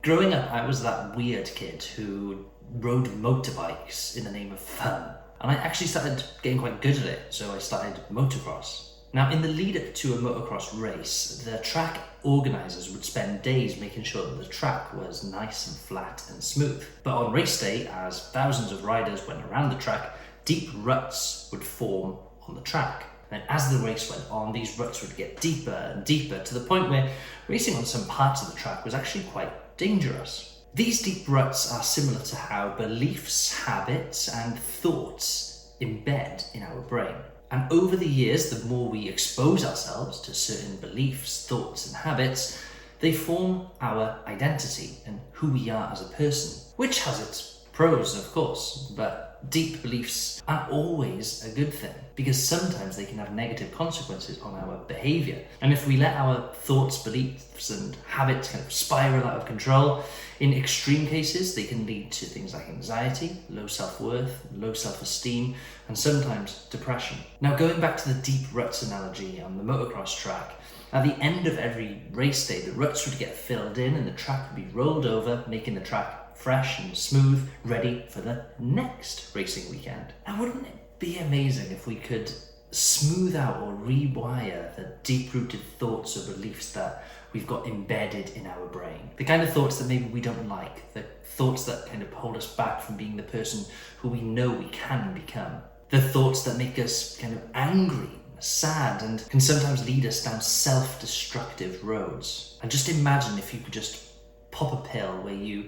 Growing up, I was that weird kid who rode motorbikes in the name of fun. And I actually started getting quite good at it, so I started motocross. Now, in the lead up to a motocross race, the track organisers would spend days making sure that the track was nice and flat and smooth. But on race day, as thousands of riders went around the track, deep ruts would form on the track. And as the race went on, these ruts would get deeper and deeper to the point where racing on some parts of the track was actually quite dangerous. These deep ruts are similar to how beliefs, habits, and thoughts embed in our brain. And over the years, the more we expose ourselves to certain beliefs, thoughts, and habits, they form our identity and who we are as a person, which has its pros, of course, but deep beliefs aren't always a good thing because sometimes they can have negative consequences on our behavior. And if we let our thoughts, beliefs, and habits kind of spiral out of control, in extreme cases, they can lead to things like anxiety, low self-worth, low self-esteem, and sometimes depression. Now, going back to the deep ruts analogy on the motocross track, at the end of every race day, the ruts would get filled in and the track would be rolled over, making the track fresh and smooth, ready for the next racing weekend. Now, wouldn't it be amazing if we could smooth out or rewire the deep-rooted thoughts or beliefs that we've got embedded in our brain? The kind of thoughts that maybe we don't like, the thoughts that kind of hold us back from being the person who we know we can become. The thoughts that make us kind of angry, sad, and can sometimes lead us down self-destructive roads. And just imagine if you could just pop a pill where you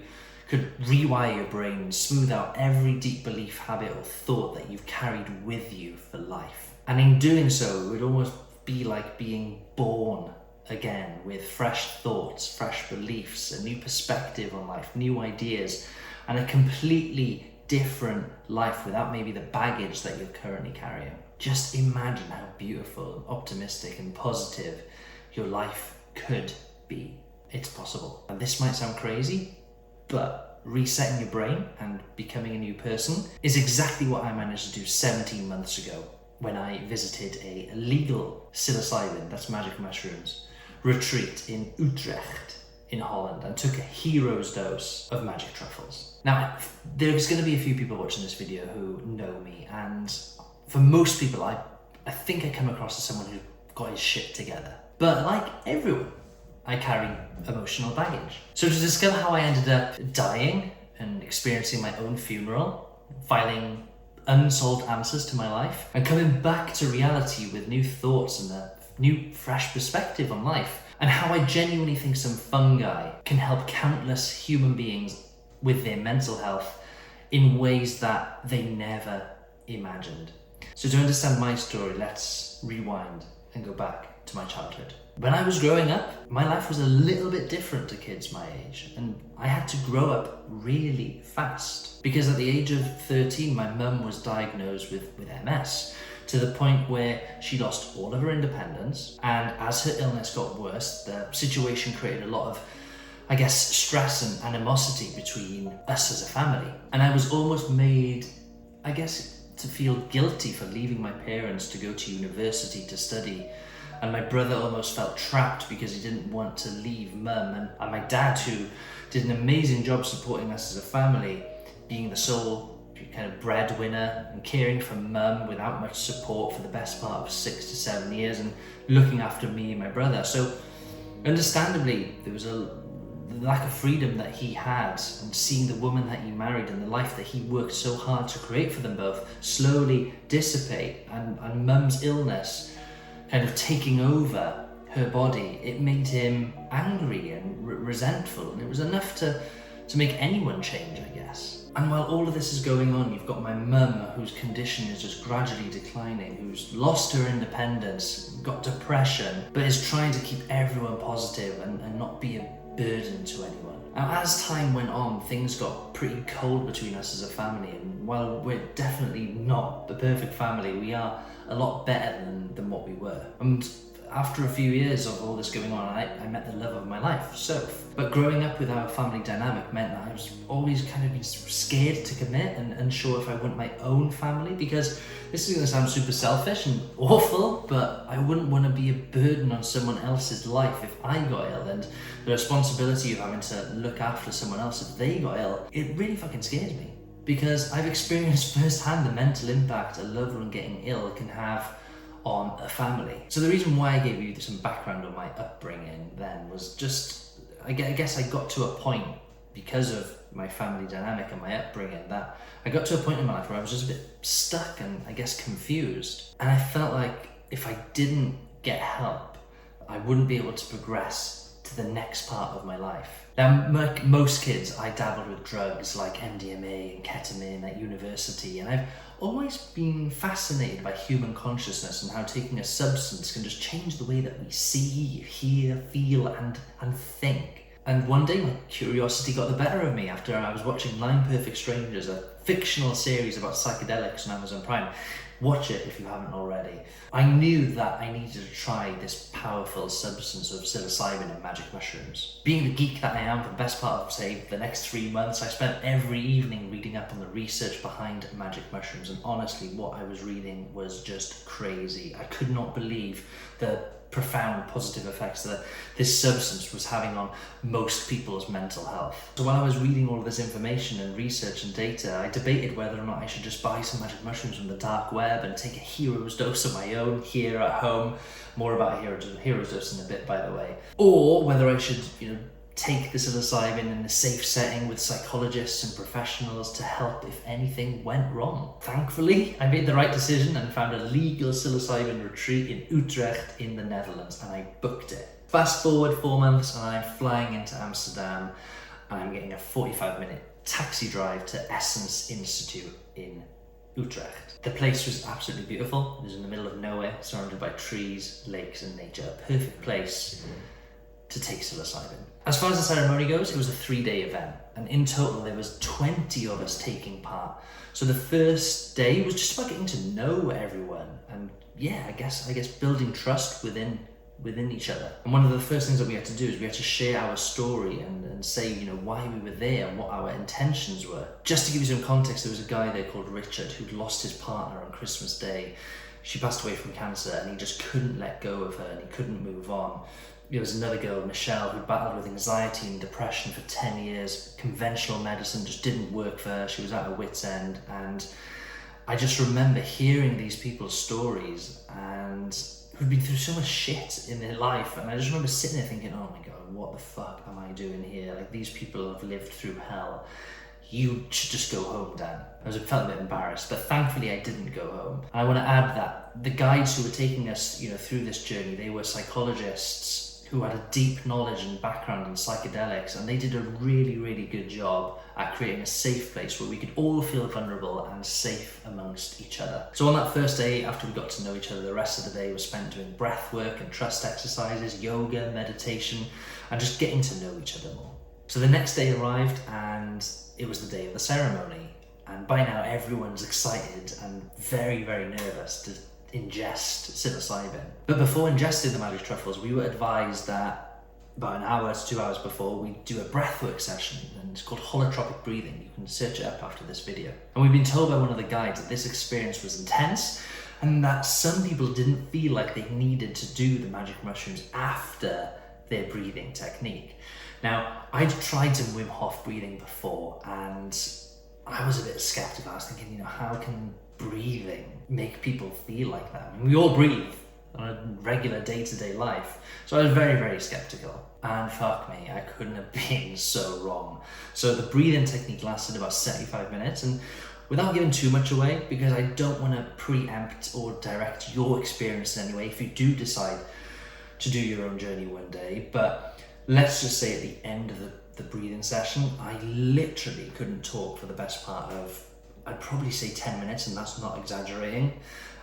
could rewire your brain and smooth out every deep belief, habit, or thought that you've carried with you for life. And in doing so, it would almost be like being born again with fresh thoughts, fresh beliefs, a new perspective on life, new ideas, and a completely different life without maybe the baggage that you're currently carrying. Just imagine how beautiful, optimistic, and positive your life could be. It's possible. And this might sound crazy, but resetting your brain and becoming a new person is exactly what I managed to do 17 months ago when I visited a legal Psilocybin, that's magic mushrooms, retreat in Utrecht in Holland and took a hero's dose of magic truffles. Now, there's going to be a few people watching this video who know me, and for most people, I think I come across as someone who's got his shit together. But like everyone, I carry emotional baggage. So to discover how I ended up dying and experiencing my own funeral, finding unsolved answers to my life, and coming back to reality with new thoughts and a new fresh perspective on life, and how I genuinely think some fungi can help countless human beings with their mental health in ways that they never imagined. So to understand my story, let's rewind and go back to my childhood. When I was growing up, my life was a little bit different to kids my age, and I had to grow up really fast because at the age of 13, my mum was diagnosed with MS to the point where she lost all of her independence, and as her illness got worse, the situation created a lot of, stress and animosity between us as a family. And I was almost made, to feel guilty for leaving my parents to go to university to study. And my brother almost felt trapped because he didn't want to leave mum. And my dad, who did an amazing job supporting us as a family, being the sole kind of breadwinner and caring for mum without much support for the best part of 6 to 7 years and looking after me and my brother. So understandably, there was a lack of freedom that he had, and seeing the woman that he married and the life that he worked so hard to create for them both slowly dissipate, and mum's illness kind of taking over her body, it made him angry and resentful, and it was enough to make anyone change, I guess. And while all of this is going on, you've got my mum, whose condition is just gradually declining, who's lost her independence, got depression, but is trying to keep everyone positive and not be a burden to anyone. Now, as time went on, things got pretty cold between us as a family, and while we're definitely not the perfect family, we are a lot better than what we were. And after a few years of all this going on, I met the love of my life, Soph. But growing up with our family dynamic meant that I was always kind of scared to commit and unsure if I want my own family, because this is going to sound super selfish and awful, but I wouldn't want to be a burden on someone else's life if I got ill, and the responsibility of having to look after someone else if they got ill, it really fucking scares me. Because I've experienced firsthand the mental impact a loved one getting ill can have on a family. So the reason why I gave you some background on my upbringing then was just, I guess I got to a point, because of my family dynamic and my upbringing, that I got to a point in my life where I was just a bit stuck and I guess confused. And I felt like if I didn't get help, I wouldn't be able to progress to the next part of my life. Now, like most kids, I dabbled with drugs like MDMA and ketamine at university, and I've always been fascinated by human consciousness and how taking a substance can just change the way that we see, hear, feel, and think. And one day my curiosity got the better of me after I was watching Nine Perfect Strangers, a fictional series about psychedelics on Amazon Prime. Watch it if you haven't already. I knew that I needed to try this powerful substance of psilocybin and magic mushrooms. Being the geek that I am, for the best part of, say, the next 3 months, I spent every evening reading up on the research behind magic mushrooms, and honestly, what I was reading was just crazy. I could not believe the profound positive effects that this substance was having on most people's mental health. So while I was reading all of this information and research and data, I debated whether or not I should just buy some magic mushrooms from the dark web and take a hero's dose of my own here at home. More about a hero's dose in a bit, by the way. Or whether I should, take the psilocybin in a safe setting with psychologists and professionals to help if anything went wrong. Thankfully, I made the right decision and found a legal psilocybin retreat in Utrecht in the Netherlands, and I booked it. Fast forward 4 months and I'm flying into Amsterdam, and I'm getting a 45-minute taxi drive to Essence Institute in Utrecht. The place was absolutely beautiful. It was in the middle of nowhere, surrounded by trees, lakes and nature. A perfect place to take psilocybin. As far as the ceremony goes, it was a 3-day event, and in total there was 20 of us taking part. So the first day was just about getting to know everyone, and I guess building trust within each other. And one of the first things that we had to do is we had to share our story and say, why we were there and what our intentions were. Just to give you some context, there was a guy there called Richard who'd lost his partner on Christmas Day. She passed away from cancer, and he just couldn't let go of her, and he couldn't move on. There was another girl, Michelle, who battled with anxiety and depression for 10 years. Conventional medicine just didn't work for her. She was at her wit's end. And I just remember hearing these people's stories and who'd been through so much shit in their life. And I just remember sitting there thinking, oh my God, what the fuck am I doing here? Like, these people have lived through hell. You should just go home, Dan. I felt a bit embarrassed, but thankfully I didn't go home. And I want to add that the guides who were taking us, through this journey, they were psychologists who had a deep knowledge and background in psychedelics, and they did a really, really good job at creating a safe place where we could all feel vulnerable and safe amongst each other. So on that first day, after we got to know each other, the rest of the day was spent doing breathwork and trust exercises, yoga, meditation, and just getting to know each other more. So the next day arrived, and it was the day of the ceremony. And by now everyone's excited and very, very nervous to ingest psilocybin. But before ingesting the magic truffles, we were advised that about an hour to 2 hours before, we'd do a breathwork session, and it's called holotropic breathing. You can search it up after this video. And we've been told by one of the guides that this experience was intense, and that some people didn't feel like they needed to do the magic mushrooms after their breathing technique. Now, I'd tried some Wim Hof breathing before, and I was a bit skeptical. I was thinking, how can breathing make people feel like that? I mean, we all breathe on a regular day-to-day life. So I was very, very skeptical. And fuck me, I couldn't have been so wrong. So the breathing technique lasted about 75 minutes, and without giving too much away, because I don't want to preempt or direct your experience in any way if you do decide to do your own journey one day, but let's just say at the end of the breathing session, I literally couldn't talk for the best part of, I'd probably say 10 minutes, and that's not exaggerating.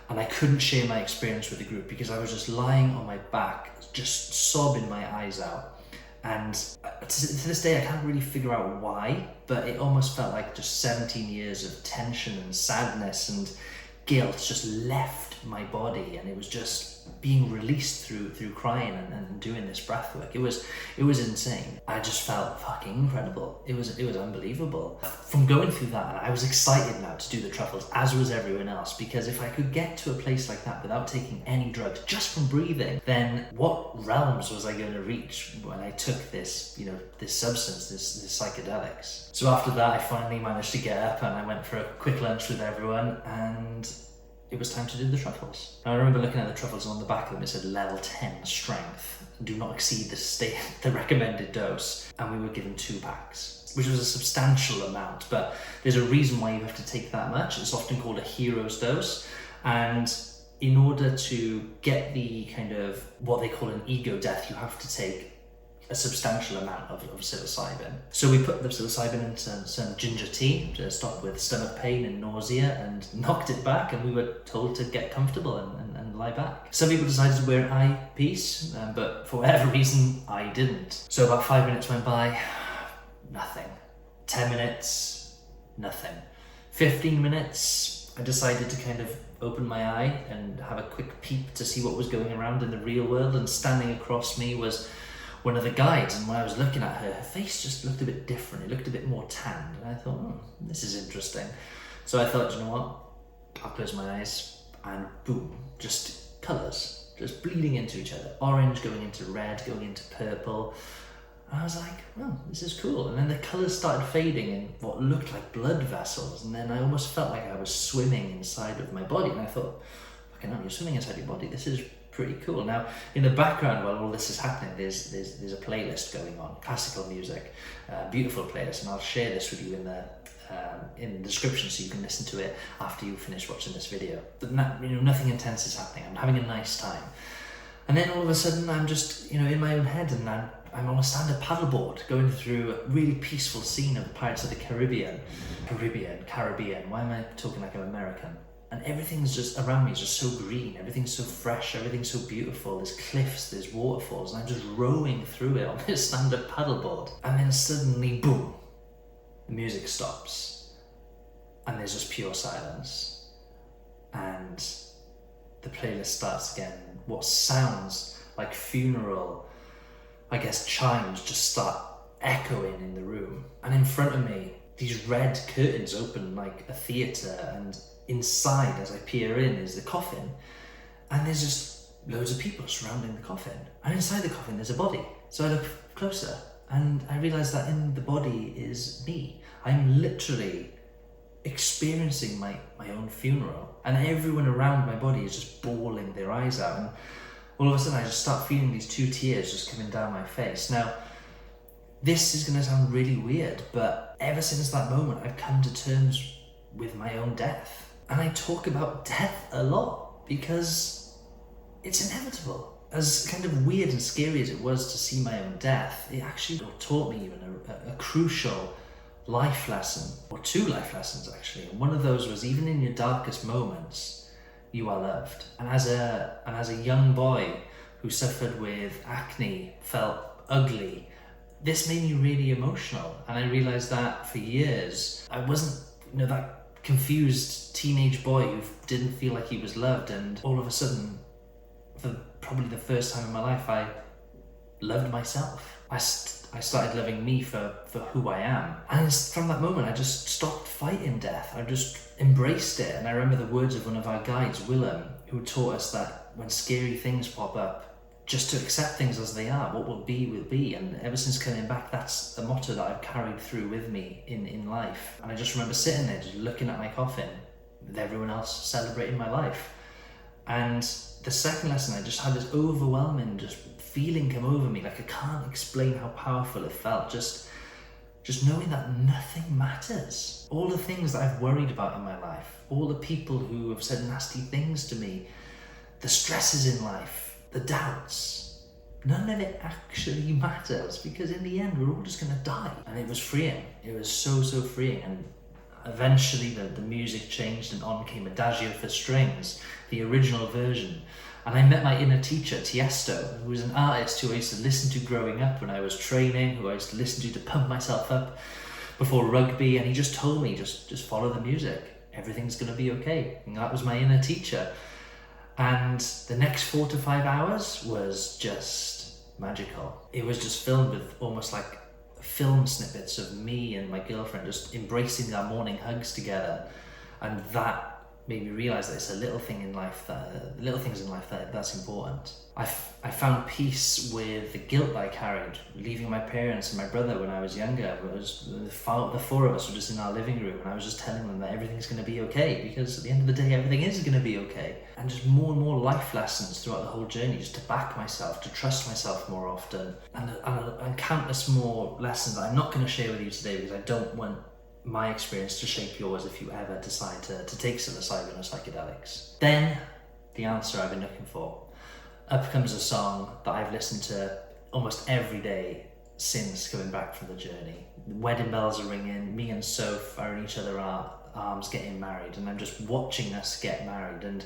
And I couldn't share my experience with the group because I was just lying on my back, just sobbing my eyes out. And to this day, I can't really figure out why, but it almost felt like just 17 years of tension and sadness and guilt just left my body, and it was just being released through crying and doing this breath work. It was insane. I just felt fucking incredible. It was unbelievable. From going through that, I was excited now to do the Truffles, as was everyone else, because if I could get to a place like that without taking any drugs, just from breathing, then what realms was I going to reach when I took this, you know, this substance, this psychedelics? So after that, I finally managed to get up and I went for a quick lunch with everyone, and it was time to do the Truffles. I remember looking at the Truffles, and on the back of them it said level 10 strength. Do not exceed the recommended dose. And we were given 2 packs, which was a substantial amount, but there's a reason why you have to take that much. It's often called a hero's dose. And in order to get the kind of what they call an ego death, you have to take a substantial amount of psilocybin. So we put the psilocybin into some ginger tea to stop with stomach pain and nausea, and knocked it back, and we were told to get comfortable and lie back. Some people decided to wear an eyepiece, but for whatever reason I didn't. So about 5 minutes went by, nothing. 10 minutes, nothing. 15 minutes, I decided to kind of open my eye and have a quick peep to see what was going around in the real world, and standing across me was one of the guides, and when I was looking at her face just looked a bit different. It looked a bit more tanned, and I thought, this is interesting. So I thought, you know what, I'll close my eyes, and boom, just colours, just bleeding into each other. Orange going into red, going into purple. And I was like, this is cool. And then the colours started fading in what looked like blood vessels, and then I almost felt like I was swimming inside of my body, and I thought, fucking hell, you're swimming inside your body. This is pretty cool. Now, in the background while all this is happening, there's a playlist going on, classical music, beautiful playlist, and I'll share this with you in the description so you can listen to it after you finish watching this video. But nothing intense is happening. I'm having a nice time, and then all of a sudden I'm just in my own head, and I'm on a stand-up paddleboard going through a really peaceful scene of the Pirates of the Caribbean. Why am I talking like I'm American? And everything's just around me is just so green, everything's so fresh, everything's so beautiful. There's cliffs, there's waterfalls, and I'm just rowing through it on this stand-up paddleboard. And then suddenly, boom, the music stops, and there's just pure silence. And the playlist starts again. What sounds like funeral, I guess, chimes just start echoing in the room. And in front of me, these red curtains open like a theatre, and inside, as I peer in, is the coffin, and there's just loads of people surrounding the coffin, and inside the coffin there's a body. So I look closer, and I realise that in the body is me. I'm literally experiencing my own funeral, and everyone around my body is just bawling their eyes out, and all of a sudden I just start feeling these 2 tears just coming down my face. Now, this is going to sound really weird, but ever since that moment I've come to terms with my own death. And I talk about death a lot because it's inevitable. As kind of weird and scary as it was to see my own death, it actually taught me even a crucial life lesson, or 2 life lessons actually. And one of those was, even in your darkest moments, you are loved. And as a young boy who suffered with acne, felt ugly, this made me really emotional. And I realized that for years I wasn't, that confused teenage boy who didn't feel like he was loved, and all of a sudden, for probably the first time in my life, I loved myself. I started loving me for who I am, and from that moment I just stopped fighting death. I just embraced it. And I remember the words of one of our guides, Willem, who taught us that when scary things pop up, just to accept things as they are. What will be will be. And ever since coming back, that's the motto that I've carried through with me in life. And I just remember sitting there just looking at my coffin with everyone else celebrating my life. And the second lesson, I just had this overwhelming just feeling come over me. Like, I can't explain how powerful it felt. Just knowing that nothing matters. All the things that I've worried about in my life, all the people who have said nasty things to me, the stresses in life, the doubts, none of it actually matters, because in the end we're all just going to die. And it was freeing. It was so freeing. And eventually the music changed, and on came Adagio for strings, the original version. And I met my inner teacher, Tiesto, who was an artist who I used to listen to growing up when I was training, who I used to listen to pump myself up before rugby. And he just told me, just follow the music, everything's going to be okay. And that was my inner teacher. And the next 4 to 5 hours was just magical. It was just filmed with almost like film snippets of me and my girlfriend just embracing our morning hugs together, and that made me realize that it's the little things in life that's important. I found peace with the guilt I carried leaving my parents and my brother when I was younger. It was the four of us were just in our living room, and I was just telling them that everything's going to be okay, because at the end of the day everything is going to be okay. And just more and more life lessons throughout the whole journey, just to back myself, to trust myself more often, and countless more lessons that I'm not going to share with you today, because I don't want my experience to shape yours if you ever decide to take psilocybin or psychedelics. Then, the answer I've been looking for. Up comes a song that I've listened to almost every day since coming back from the journey. The wedding bells are ringing, me and Soph are in each other's arms getting married, and I'm just watching us get married, and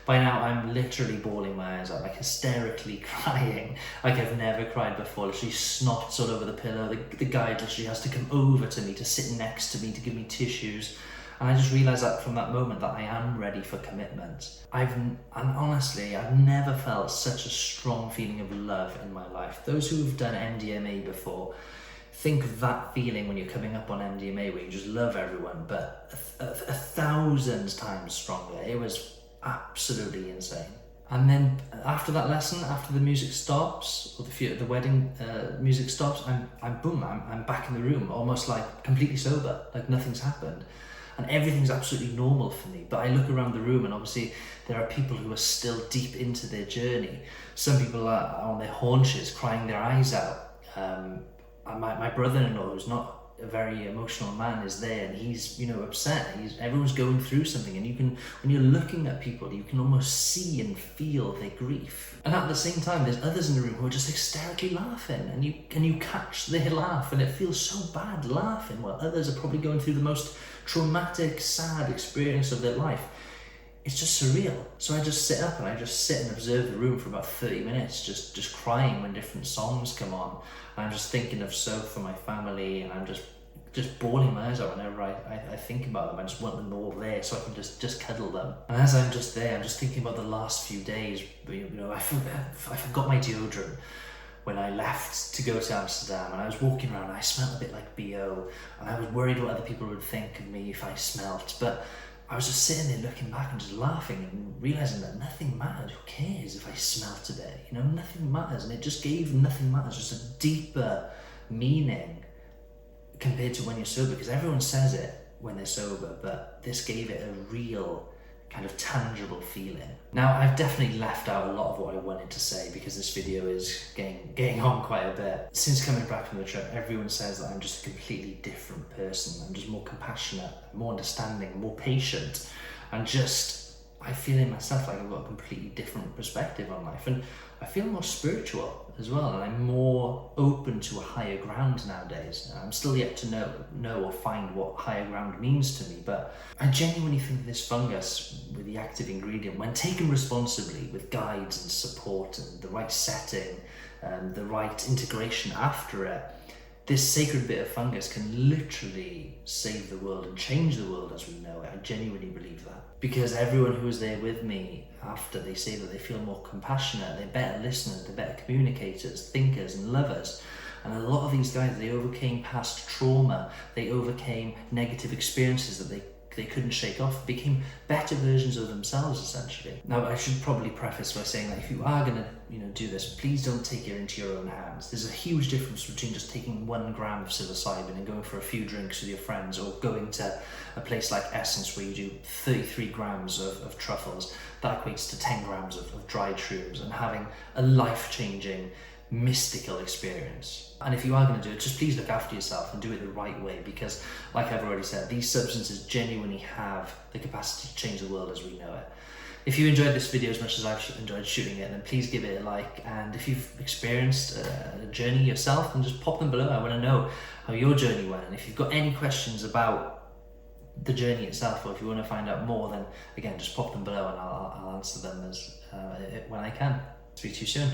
by now I'm literally bawling my eyes out, like hysterically crying like I've never cried before. Literally snots all over the pillow. The guide literally has to come over to me, to sit next to me, to give me tissues. And I just realised that from that moment that I am ready for commitment. And honestly, I've never felt such a strong feeling of love in my life. Those who have done MDMA before, think of that feeling when you're coming up on MDMA where you just love everyone, but a 1,000 times stronger. It was absolutely insane. And then after that lesson, after the music stops, or the wedding music stops, I'm back in the room, almost like completely sober, like nothing's happened. And everything's absolutely normal for me. But I look around the room, and obviously there are people who are still deep into their journey. Some people are on their haunches, crying their eyes out. And my brother-in-law, who's not a very emotional man, is there, and he's upset. Everyone's going through something, and when you're looking at people, you can almost see and feel their grief. And at the same time, there's others in the room who are just hysterically laughing, and you catch their laugh, and it feels so bad laughing while others are probably going through the most traumatic, sad experience of their life. It's just surreal. So I just sit up and I just sit and observe the room for about 30 minutes, just crying when different songs come on. And I'm just thinking of Soph and my family, and I'm just bawling my eyes out whenever I think about them. I just want them all there so I can just cuddle them. And as I'm just there, I'm just thinking about the last few days. I forgot my deodorant when I left to go to Amsterdam, and I was walking around and I smelled a bit like BO, and I was worried what other people would think of me if I smelt. But I was just sitting there looking back and just laughing and realising that nothing mattered. Who cares if I smell today? Nothing matters. And it just gave nothing matters just a deeper meaning compared to when you're sober, because everyone says it when they're sober, but this gave it a real kind of tangible feeling. Now, I've definitely left out a lot of what I wanted to say, because this video is getting on quite a bit. Since coming back from the trip, everyone says that I'm just a completely different person. I'm just more compassionate, more understanding, more patient, and I feel in myself like I've got a completely different perspective on life, and I feel more spiritual as well, and I'm more open to a higher ground nowadays. I'm still yet to know or find what higher ground means to me, but I genuinely think this fungus with the active ingredient, when taken responsibly with guides and support and the right setting and the right integration after it, this sacred bit of fungus can literally save the world and change the world as we know it. I genuinely believe that. Because everyone who was there with me after, they say that they feel more compassionate, they're better listeners, they're better communicators, thinkers and lovers. And a lot of these guys, they overcame past trauma, they overcame negative experiences that they couldn't shake off, became better versions of themselves essentially. Now, I should probably preface by saying that if you are gonna do this, please don't take it into your own hands. There's a huge difference between just taking 1 gram of psilocybin and going for a few drinks with your friends, or going to a place like Essence where you do 33 grams of truffles. That equates to 10 grams of dried shrooms, and having a life-changing mystical experience. And if you are going to do it, just please look after yourself and do it the right way, because like I've already said, these substances genuinely have the capacity to change the world as we know it. If you enjoyed this video as much as I've enjoyed shooting it, then please give it a like, and if you've experienced a journey yourself, then just pop them below. I want to know how your journey went, and if you've got any questions about the journey itself, or if you want to find out more, then again just pop them below and I'll answer them when I can. Speak to you soon.